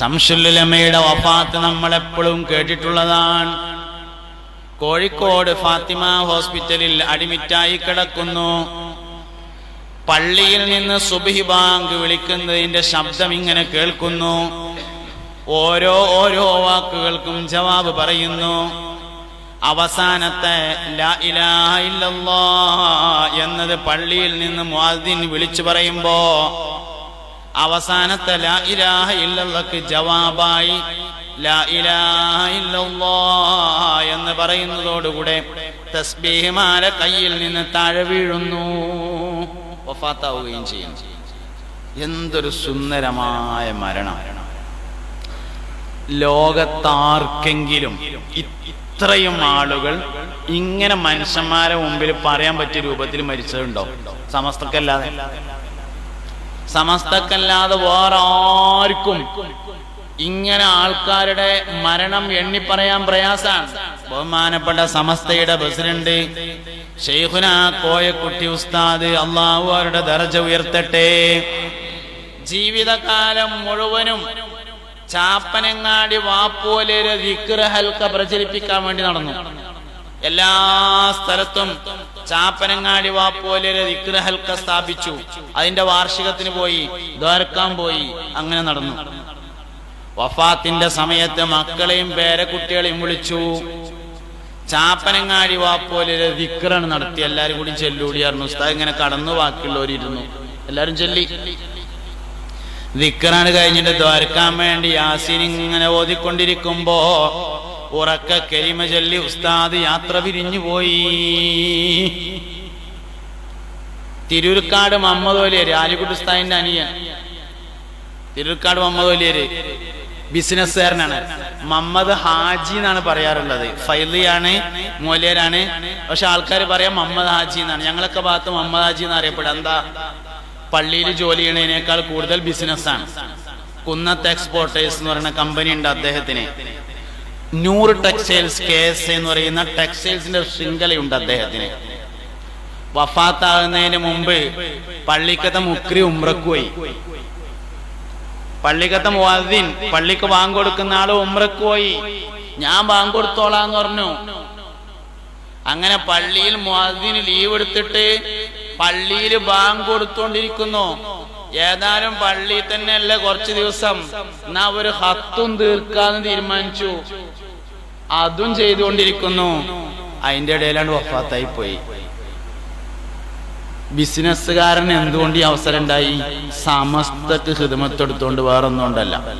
ശംസുലുലമയുടെ വഫാത്ത് നമ്മളെപ്പോഴും കേട്ടിട്ടുള്ളതാണ്. കോഴിക്കോട് ഫാത്തിമ ഹോസ്പിറ്റലിൽ അഡ്മിറ്റായി കിടക്കുന്നു. പള്ളിയിൽ നിന്ന് സുബ്ഹി ബാങ്ക് വിളിക്കുന്നതിന്റെ ശബ്ദം ഇങ്ങനെ കേൾക്കുന്നു. ഓരോ വാക്കുകൾക്കും ജവാബ് പറയുന്നു. അവസാനത്തെ ലാ ഇലാഹ ഇല്ലല്ലാഹ് എന്നത് പള്ളിയിൽ നിന്ന് മുഅദ്ദിൻ വിളിച്ചു പറയുമ്പോ അവസാനത്തെ ലാ ഇലാഹ ഇല്ലല്ലാഹ്ക്ക് ജവാബായി ലാ ഇലാഹ ഇല്ലല്ലാഹ് എന്ന് പറയുന്നതോടുകൂടെ തസ്ബീഹ് മാല കയ്യിൽ നിന്ന് താഴെ വീഴുന്നു, വഫാത്താവുകയും ചെയ്യും. എന്തൊരു സുന്ദരമായ മരണം! ലോകത്താർക്കെങ്കിലും ഇത്രയും ആളുകൾ ഇങ്ങനെ മനുഷ്യന്മാരെ മുമ്പിൽ പറയാൻ പറ്റിയ രൂപത്തിൽ മരിച്ചതുണ്ടോ? സമസ്തക്കല്ലാതെ വേറെ ആർക്കും ഇങ്ങനെ ആൾക്കാരുടെ മരണം എണ്ണി പറയാൻ പ്രയാസാണ്. ബഹുമാനപ്പെട്ട സമസ്തയുടെ പ്രസിഡന്റ് ശൈഖുനാ കോയക്കുട്ടി ഉസ്താദ്, അള്ളാഹു അവരുടെ ദർജ ഉയർത്തട്ടെ, ജീവിതകാലം മുഴുവനും ചാപ്പനങ്ങാടി വാപ്പോലൊരു ദിക്ർ ഹൽക്ക പ്രചരിപ്പിക്കാൻ വേണ്ടി നടന്നു. എല്ലാ സ്ഥലത്തും ചാപ്പനങ്ങാടി വാപ്പോലൊരു ദിക്ർ ഹൽക്ക സ്ഥാപിച്ചു. അതിന്റെ വാർഷികത്തിന് പോയി, ദ്വാരക്കാൻ പോയി, അങ്ങനെ നടന്നു. വഫാത്തിന്റെ സമയത്ത് മക്കളെയും പേരക്കുട്ടികളെയും വിളിച്ചു. ചാപ്പനങ്ങാടി വാപ്പോലൊരു ദിക്റാണ് നടത്തി. എല്ലാരും കൂടി ചെല്ലൂടിയായിരുന്നു. ഉസ്താദ് ഇങ്ങനെ കടന്നു, ബാക്കിയുള്ളവരിരുന്നു. എല്ലാരും ചെല്ലി ദിക്റാണ് കഴിഞ്ഞിട്ട് ദ്വാരക്കാൻ വേണ്ടി യാസീൻ ഇങ്ങനെ ഓതിക്കൊണ്ടിരിക്കുമ്പോ ഉറക്ക കലിമ ചൊല്ലി ഉസ്താദ് യാത്ര പിരിഞ്ഞു പോയി. തിരൂർക്കാട് മുഹമ്മദ് വലിയര്, ആലിക്കുട്ടി ഉസ്താദിന്റെ അനിയൻ. തിരൂർക്കാട് മുഹമ്മദ് വലിയര് ബിസിനസ്സുകാരനാണ്. മുഹമ്മദ് ഹാജി എന്നാണ് പറയാറുള്ളത്. ഫൈലിയാണ്, മൂല്യരാണ്. പക്ഷെ ആൾക്കാർ പറയാം മുഹമ്മദ് ഹാജി എന്നാണ്. ഞങ്ങളൊക്കെ ഭാഗത്ത് മുഹമ്മദ് ഹാജി എന്ന് അറിയപ്പെടുക. എന്താ? പള്ളിയിൽ ജോലി ചെയ്യണതിനേക്കാൾ കൂടുതൽ ബിസിനസ്സാണ്. കുന്നത്ത് എക്സ്പോർട്ടേഴ്സ് എന്ന് പറയുന്ന കമ്പനി ഉണ്ട് അദ്ദേഹത്തിന്. 100 ടെക്സ്റ്റൈൽസ് KS എന്ന് പറയുന്ന ടെക്സ്റ്റൈൽസിന്റെ ശൃംഖലയുണ്ട് അദ്ദേഹത്തിന്. വഫാത്താകുന്നതിന് മുമ്പ് പള്ളിക്കത്തെ മുക്രി ഉംറക്ക് പോയി. പള്ളിക്കത്തെ മുഅദ്ദിൻ, പള്ളിക്ക് ബാങ്ക് കൊടുക്കുന്ന ആള് ഉംറക്ക് പോയി. ഞാൻ ബാങ്ക് കൊടുത്തോളാന്ന് പറഞ്ഞു. അങ്ങനെ പള്ളിയിൽ മുഅദ്ദിന് ലീവ് എടുത്തിട്ട് പള്ളിയിൽ ബാങ്ക് കൊടുത്തോണ്ടിരിക്കുന്നു. ഏതായാലും പള്ളിയിൽ തന്നെ അല്ലേ കുറച്ചു ദിവസം, എന്നാ ഒരു ഹത്തും തീർക്കാന്ന് തീരുമാനിച്ചു. അതും ചെയ്തുകൊണ്ടിരിക്കുന്നു. അതിന്റെ ഇടയിലാണ് വഫാത്തായി പോയി. ബിസിനസ്സുകാരന് എന്തുകൊണ്ട് ഈ അവസരം ഉണ്ടായി? സമസ്തക്ക് ഖിദ്മത്ത് എടുത്തോണ്ട്, വേറൊന്നും കൊണ്ടല്ല.